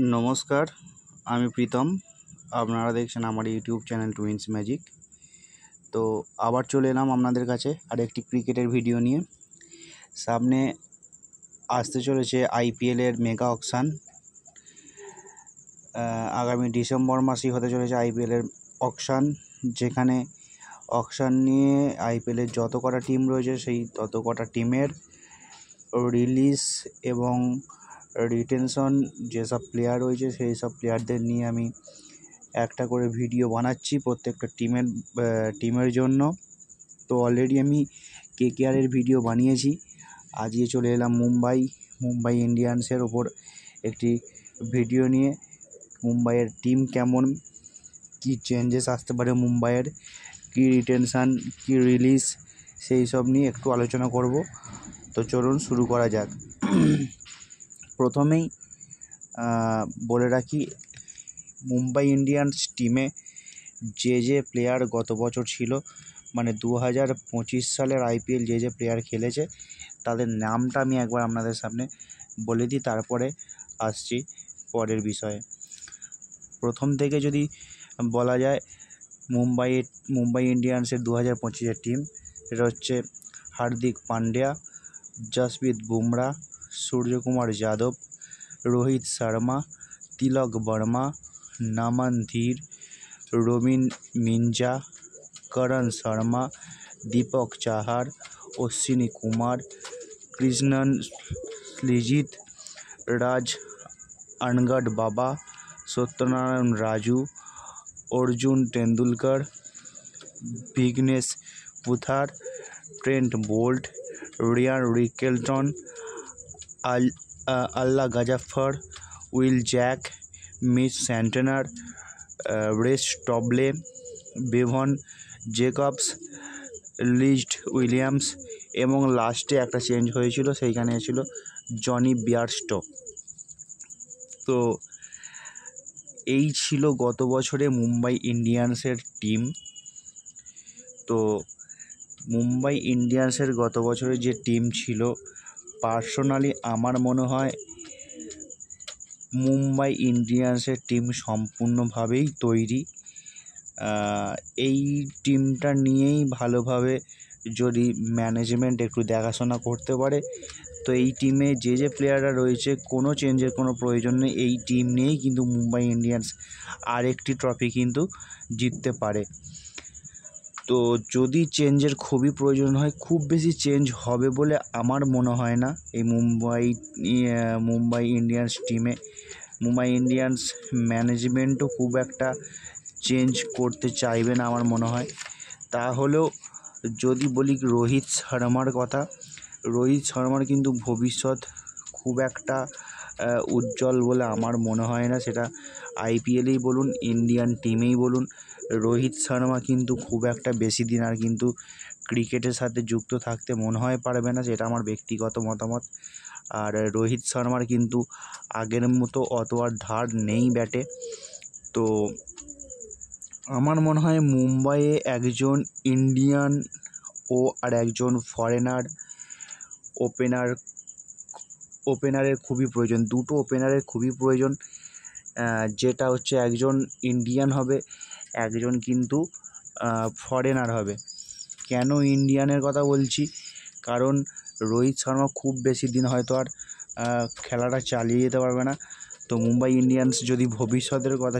नमस्कार আমি প্রীতম আপনারা দেখছেন আমার ইউটিউব চ্যানেল টুইন্স ম্যাজিক। তো আবার চলে এলাম আপনাদের কাছে আরেকটি ক্রিকেটের ভিডিও নিয়ে। সামনে আসতে চলেছে আইপিএলের মেগা অকশন। আগামী ডিসেম্বর মাসেই হতে চলেছে আইপিএলের অকশন, যেখানে অকশন নিয়ে আইপিএলের যত কটা টিম রয়েছে সেই তত কটা টিমের রিলিজ এবং রিটেনশন যেসব প্লেয়ার রয়েছে সেই সব প্লেয়ারদের নিয়ে আমি একটা করে ভিডিও বানাচ্ছি প্রত্যেকটা টিমের জন্য। তো অলরেডি আমি কেকেআরের ভিডিও বানিয়েছি। আজকে চলে এলাম মুম্বাই ইন্ডিয়ান্সের ওপর একটি ভিডিও নিয়ে। মুম্বাইয়ের টিম কেমন, কী চেঞ্জেস আসতে পারে মুম্বাইয়ের, কী রিটেনশন, কী রিলিজ, সেই সব নিয়ে একটু আলোচনা করব। তো চলুন শুরু করা যাক। প্রথমেই বলে রাখি, মুম্বাই ইন্ডিয়ান্স টিমে যে প্লেয়ার গত বছর ছিল, মানে 2025 সালের আইপিএল যে প্লেয়ার খেলেছে তাদের নামটা আমি একবার আপনাদের সামনে বলে দিই, তারপরে আসছি পরের বিষয়ে। প্রথম থেকে যদি বলা যায়, মুম্বাই ইন্ডিয়ান্সের 2025-এর টিম, সেটা হচ্ছে হার্দিক পান্ডিয়া, জসপ্রীত বুমরা, সূর্যকুমার যাদব, রোহিত শর্মা, তিলক বর্মা, নামান ধীর, রবিন মিঞ্জা, করণ Sharma, Dipak Chahar, Ashwini Kumar, Krishnan Srijit, Raj Angad Bawa, Satyanarayana Raju, Arjun Tendulkar, Vignesh Puthur, Trent Boult, Ryan Rickelton, Allah Ghazanfar, Will Jacks, Mitch Santner, Reece Topley, Bevon Jacobs, Lizaad Williams এবং লাস্টে একটা চেঞ্জ হয়েছিল, সেইখানে ছিল জনি বিয়ারস্টো। তো এই ছিল গত বছরে মুম্বাই ইন্ডিয়ান্সের টিম। তো মুম্বাই ইন্ডিয়ান্সের গত বছরে যে টিম ছিল, পার্সোনালি আমার মনে হয় মুম্বাই ইন্ডিয়ান্সের টিম সম্পূর্ণভাবেই তৈরি। এই টিমটা নিয়েই ভালোভাবে যদি ম্যানেজমেন্ট একটু দেখাশোনা করতে পারে, তো এই টিমে যে প্লেয়াররা রয়েছে কোনো চেঞ্জের কোনো প্রয়োজন নেই। এই টিম নিয়েই কিন্তু মুম্বাই ইন্ডিয়ান্স আরেকটি ট্রফি কিন্তু জিততে পারে। তো যদি চেঞ্জের খুবই প্রয়োজন হয়, খুব বেশি চেঞ্জ হবে বলে আমার মনে হয় না এই মুম্বাই ইন্ডিয়ান্স টিমে। মুম্বাই ইন্ডিয়ান্স ম্যানেজমেন্টও খুব একটা চেঞ্জ করতে চাইবে না আমার মনে হয়। তাহলেও যদি বলি রোহিত শর্মার কথা, রোহিত শর্মার কিন্তু ভবিষ্যৎ খুব একটা উজ্জ্বল বলে আমার মনে হয় না। সেটা আইপিএলেই বলুন, ইন্ডিয়ান টিমেই বলুন, রোহিত শর্মা কিন্তু খুব একটা বেশি দিন আর কিন্তু ক্রিকেটের সাথে যুক্ত থাকতে মনে হয় পারবে না, যেটা আমার ব্যক্তিগত মতামত। আর রোহিত শর্মার কিন্তু আগের মতো অত আর ধার নেই ব্যাটে। তো আমার মনে হয় মুম্বাইয়ে একজন ইন্ডিয়ান ও আর একজন ফরেনার ওপেনারের খুবই প্রয়োজন, দুটো ওপেনারের খুবই প্রয়োজন। যেটা হচ্ছে একজন ইন্ডিয়ান হবে, একজন কিন্তু ফরেনার হবে। কেন ইন্ডিয়ানের কথা বলছি? কারণ রোহিত শর্মা খুব বেশি দিন হয়তো আর খেলাটা চালিয়ে যেতে পারবে না। তো মুম্বাই ইন্ডিয়ান্স যদি ভবিষ্যতের কথা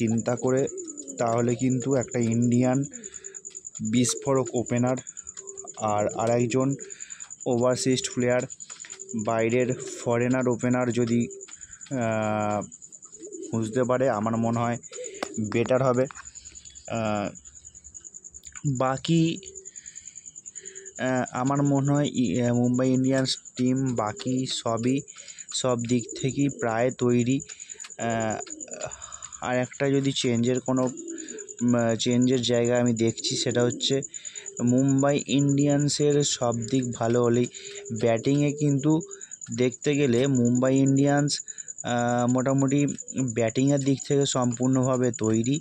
চিন্তা করে তাহলে কিন্তু একটা ইন্ডিয়ান বিস্ফোরক ওপেনার আর একজন ওভারসিজ প্লেয়ার, বাইরের ফরেনার ওপেনার যদি খুঁজতে পারে, আমার মনে হয় বেটার হবে। বাকি আমার মনে হয় মুম্বাই ইন্ডিয়ান্স টিম বাকি সব দিক থেকেই প্রায় তৈরি। আর একটা যদি চেঞ্জের জায়গা আমি দেখছি, সেটা হচ্ছে মুম্বাই ইন্ডিয়ান্সের সব দিক ভালো হলেই ব্যাটিংয়ে কিন্তু দেখতে গেলে মুম্বাই ইন্ডিয়ান্স মোটামুটি ব্যাটিংয়ের দিক থেকে সম্পূর্ণভাবে তৈরি।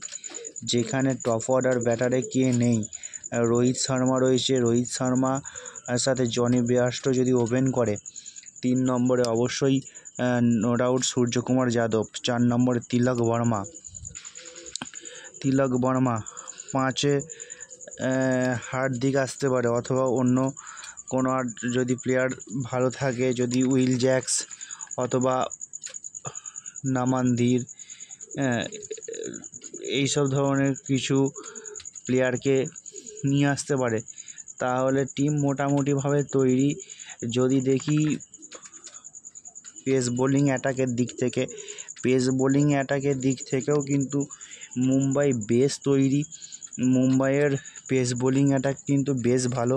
যেখানে টপ অর্ডার ব্যাটারে কে নেই, রোহিত শর্মা রয়েছে। রোহিত শর্মার সাথে জনি বিয়ারস্টো যদি ওপেন করে, 3 নম্বরে অবশ্যই নো ডাউট সূর্যকুমার যাদব, 4 নম্বরে তিলক বর্মা, 5-এ হার্দিক আসতে পারে, অথবা অন্য কোনো আর যদি প্লেয়ার ভালো থাকে, যদি উইল জ্যাক্স অথবা নামান ধীর এইসব ধরনের কিছু প্লেয়ারকে নিয়ে আসতে পারে, তাহলে টিম মোটামুটিভাবে তৈরি। যদি দেখি পেস বোলিং অ্যাটাকের দিক থেকেও কিন্তু মুম্বাই বেশ তৈরি। মুম্বাইয়ের পেস বোলিং অ্যাটাক কিন্তু বেশ ভালো।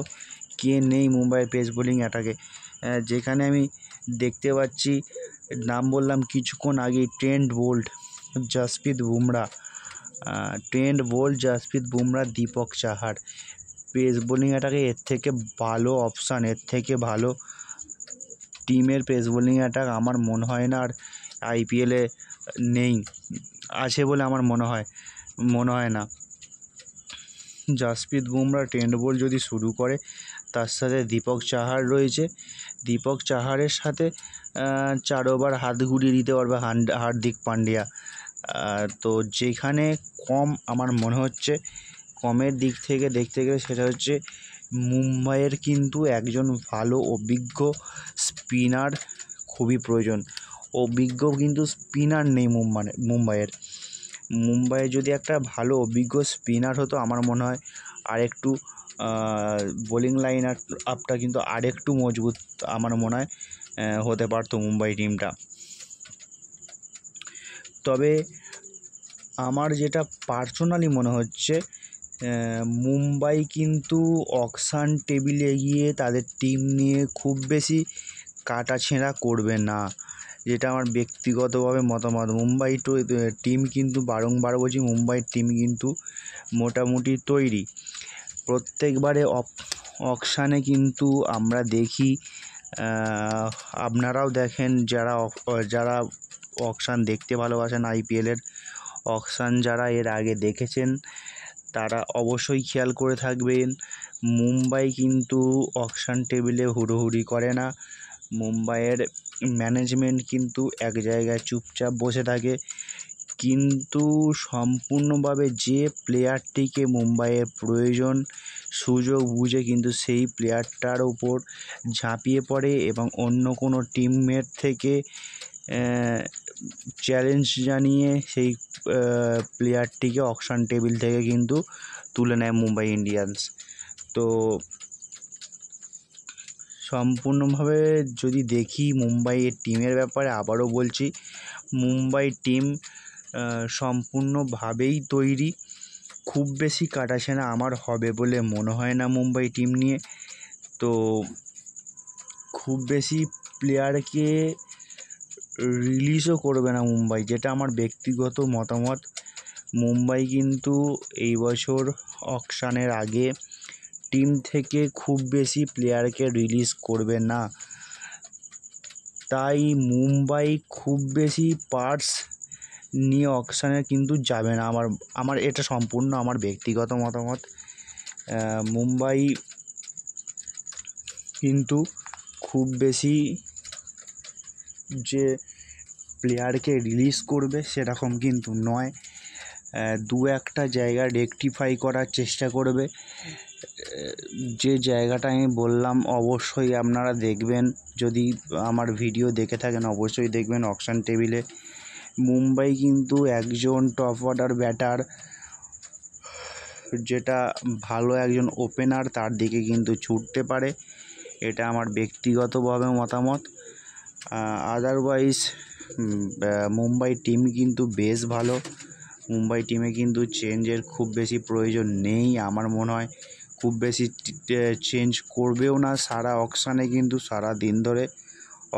কে নেই মুম্বাইয়ের পেস বোলিং অ্যাটাকে? যেখানে আমি দেখতে পাচ্ছি, নাম বললাম কিছুক্ষণ আগে, Trent Boult, Jasprit Bumrah, Deepak Chahar. Pace bowling অ্যাটাকে এর থেকে ভালো অপশান, এর থেকে ভালো টিমের পেস বোলিং অ্যাটাক আমার মনে হয় না আর আইপিএলে নেই, আছে বলে আমার মনে হয় না। জসপ্রীত বুমরা, ট্রেন্ট বোল্ট যদি শুরু করে, তার সাথে দীপক চাহার রয়েছে, দীপক চাহারের সাথে 4 ওভার হাত ঘুরিয়ে দিতে পারবে হার্দিক পান্ডিয়া। তো যেখানে কম আমার মনে হচ্ছে, কমের দিক থেকে দেখতে গেলে সেটা হচ্ছে মুম্বাইয়ের কিন্তু একজন ভালো অভিজ্ঞ স্পিনার খুবই প্রয়োজন। অভিজ্ঞ কিন্তু স্পিনার নেই মুম্বাইয়ে যদি একটা ভালো অভিজ্ঞ স্পিনার হতো, আমার মনে হয় আরেকটু বোলিং লাইন আপটা কিন্তু আরেকটু মজবুত আমার মনে হয় হতে পারতো মুম্বাই টিমটা। তবে আমার যেটা পার্সোনালি মনে হচ্ছে, মুম্বাই কিন্তু অকশন টেবিলে গিয়ে তাদের টিম নিয়ে খুব বেশি কাটাছেঁড়া করবে না, যেটা আমার ব্যক্তিগতভাবে মতামত। মুম্বাই টিম কিন্তু বারংবার বলছি, মুম্বাইয়ের টিম কিন্তু মোটামুটি তৈরি। প্রত্যেকবারে অকশানে কিন্তু আমরা দেখি, আপনারাও দেখেন, যারা অকশান দেখতে ভালোবাসেন, আইপিএলের অকশান যারা এর আগে দেখেছেন তারা অবশ্যই খেয়াল করে থাকবেন, মুম্বাই কিন্তু অকশান টেবিলে হুড়োহুড়ি করে না। মুম্বাইয়ের ম্যানেজমেন্ট কিন্তু এক জায়গায় চুপচাপ বসে থাকে, কিন্তু সম্পূর্ণভাবে যে প্লেয়ারটিকে মুম্বাইয়ের প্রয়োজন, সুযোগ বুঝে কিন্তু সেই প্লেয়ারটার ওপর ঝাঁপিয়ে পড়ে এবং অন্য কোনো টিমমেট থেকে চ্যালেঞ্জ জানিয়ে সেই প্লেয়ারটিকে অকশন টেবিল থেকে কিন্তু তুলে নেয় মুম্বাই ইন্ডিয়ান্স। তো সম্পূর্ণভাবে যদি দেখি মুম্বাইয়ের টিমের ব্যাপারে, আবারও বলছি, মুম্বাই টিম সম্পূর্ণভাবেই তৈরি। খুব বেশি কাটাছেঁড়া আমার হবে বলে মনে হয় না মুম্বাই টিম নিয়ে। তো খুব বেশি প্লেয়ারকে রিলিজও করবে না মুম্বাই, যেটা আমার ব্যক্তিগত মতামত। মুম্বাই কিন্তু এই বছর অকশানের আগে টিম থেকে খুব বেশি প্লেয়ারকে রিলিজ করবে না, তাই মুম্বাই খুব বেশি পার্টস নিয়ে অকশানে কিন্তু যাবে না। আমার এটা সম্পূর্ণ আমার ব্যক্তিগত মতামত। মুম্বাই কিন্তু খুব বেশি যে প্লেয়ারকে রিলিজ করবে সেরকম কিন্তু নয়, 2-1টা জায়গা রেকটিফাই করার চেষ্টা করবে। যে জায়গাটা আমি বললাম অবশ্যই আপনারা দেখবেন, যদি আমার ভিডিও দেখে থাকেন অবশ্যই দেখবেন, অকশন টেবিলে মুম্বাই কিন্তু একজন টপ অর্ডার ব্যাটার, যেটা ভালো একজন ওপেনার, তার দিকে কিন্তু ছুটতে পারে, এটা আমার ব্যক্তিগতভাবে মতামত। আদারওয়াইজ মুম্বাই টিম কিন্তু বেশ ভালো, মুম্বাই টিমে কিন্তু চেঞ্জের খুব বেশি প্রয়োজন নেই, আমার মনে হয় খুব বেশি চেঞ্জ করবেও না। সারা অকশানে কিন্তু সারা দিন ধরে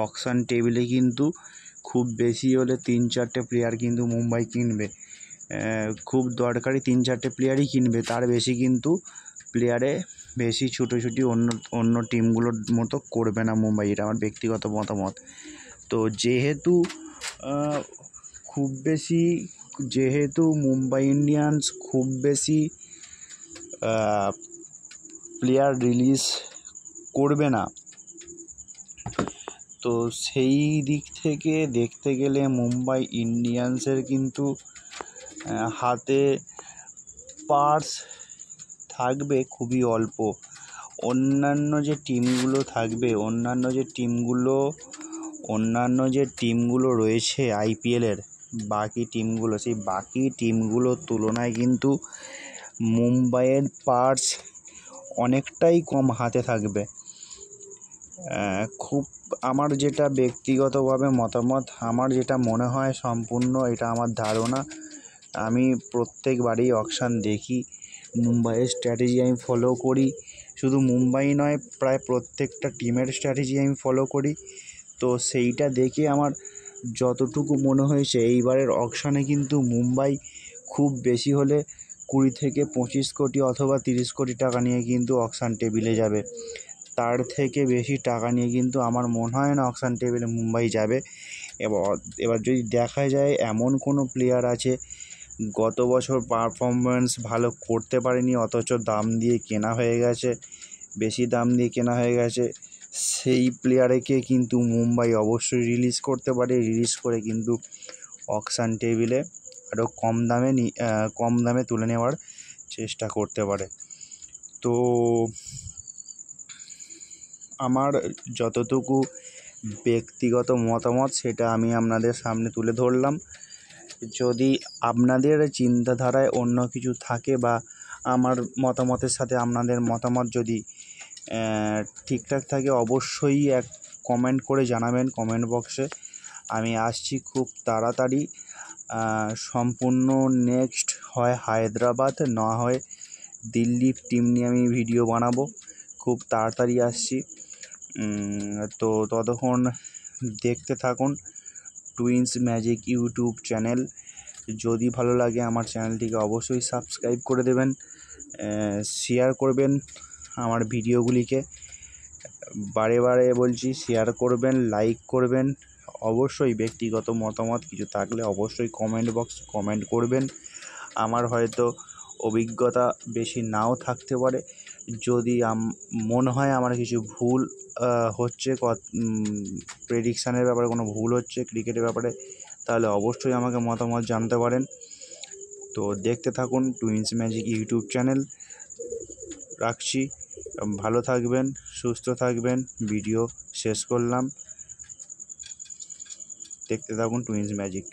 অকশান টেবিলে কিন্তু খুব বেশি হলে 3-4টে প্লেয়ার কিন্তু মুম্বাই কিনবে, খুব দরকারি 3-4টে প্লেয়ারই কিনবে, তার বেশি কিন্তু প্লেয়ারে বেশি ছুটোছুটি অন্য টিমগুলোর মতো করবে না মুম্বাই, এটা আমার ব্যক্তিগত মতামত। তো যেহেতু মুম্বাই ইন্ডিয়ান্স খুব বেশি প্লেয়ার রিলিজ করবে না, তো সেই দিক থেকে দেখতে গেলে মুম্বাই ইন্ডিয়ান্সের কিন্তু হাতে পার্স থাকবে খুবই অল্প। অন্যান্য যে টিমগুলো রয়েছে আইপিএলের বাকি টিমগুলোর তুলনায় কিন্তু মুম্বাইয়ের পার্স অনেকটাই কম হাতে থাকবে। খুব আমার যেটা ব্যক্তিগতভাবে মতামত, আমার যেটা মনে হয়, সম্পূর্ণ এটা আমার ধারণা। আমি প্রত্যেকবারই অকশান দেখি, মুম্বাইয়ের স্ট্র্যাটেজি আমি ফলো করি। শুধু মুম্বাই নয়, প্রায় প্রত্যেকটা টিমের স্ট্র্যাটেজি আমি ফলো করি। তো সেইটা দেখে আমার যতটুকু মনে হয়েছে, এইবারের অকশানে কিন্তু মুম্বাই খুব বেশি হলে 20 থেকে 25 কোটি অথবা 30 কোটি টাকা নিয়ে কিন্তু অকশান টেবিলে যাবে। তার থেকে বেশি টাকা নিয়ে কিন্তু আমার মনে হয় না অকশান টেবিলে মুম্বাই যাবে। এবার যদি দেখা যায় এমন কোনো প্লেয়ার আছে গত বছর পারফরমেন্স ভালো করতে পারেনি, অথচ বেশি দাম দিয়ে কেনা হয়ে গেছে, সেই প্লেয়ারকে কিন্তু মুম্বাই অবশ্যই রিলিজ করতে পারে। রিলিজ করে কিন্তু অকশান টেবিলে আরও কম দামে তুলে নেওয়ার চেষ্টা করতে পারে। তো আমার যতটুকু ব্যক্তিগত মতামত সেটা আমি আপনাদের সামনে তুলে ধরলাম। যদি আপনাদের চিন্তাধারায় অন্য কিছু থাকে বা আমার মতামতের সাথে আপনাদের মতামত যদি ঠিকঠাক থাকে, অবশ্যই কমেন্ট করে জানাবেন কমেন্ট বক্সে। আমি আসছি খুব তাড়াতাড়ি, সম্পূর্ণ নেক্সট হয় হায়দ্রাবাদ, না হয় দিল্লির টিম নিয়ে আমি ভিডিও বানাবো। খুব তাড়াতাড়ি আসছি। তো ততক্ষণ দেখতে থাকুন টুইন্স ম্যাজিক ইউটিউব চ্যানেল। যদি ভালো লাগে আমার চ্যানেলটিকে অবশ্যই সাবস্ক্রাইব করে দেবেন, শেয়ার করবেন আমার ভিডিওগুলিকে। বারে বারে বলছি, শেয়ার করবেন, লাইক করবেন। অবশ্যই ব্যক্তিগত মতামত কিছু থাকলে অবশ্যই কমেন্ট বক্সে কমেন্ট করবেন। আমার হয়তো অভিজ্ঞতা বেশি নাও থাকতে পারে। যদি মনে হয় আমার কিছু ভুল হচ্ছে, প্রেডিকশানের ব্যাপারে কোনো ভুল হচ্ছে ক্রিকেটের ব্যাপারে, তাহলে অবশ্যই আমাকে মতামত জানাতে পারেন। তো দেখতে থাকুন টুইন্স ম্যাজিক ইউটিউব চ্যানেল। রাখছি, ভালো থাকবেন, সুস্থ থাকবেন। ভিডিও শেষ করলাম। দেখতে থাকুন টুইন্স ম্যাজিক।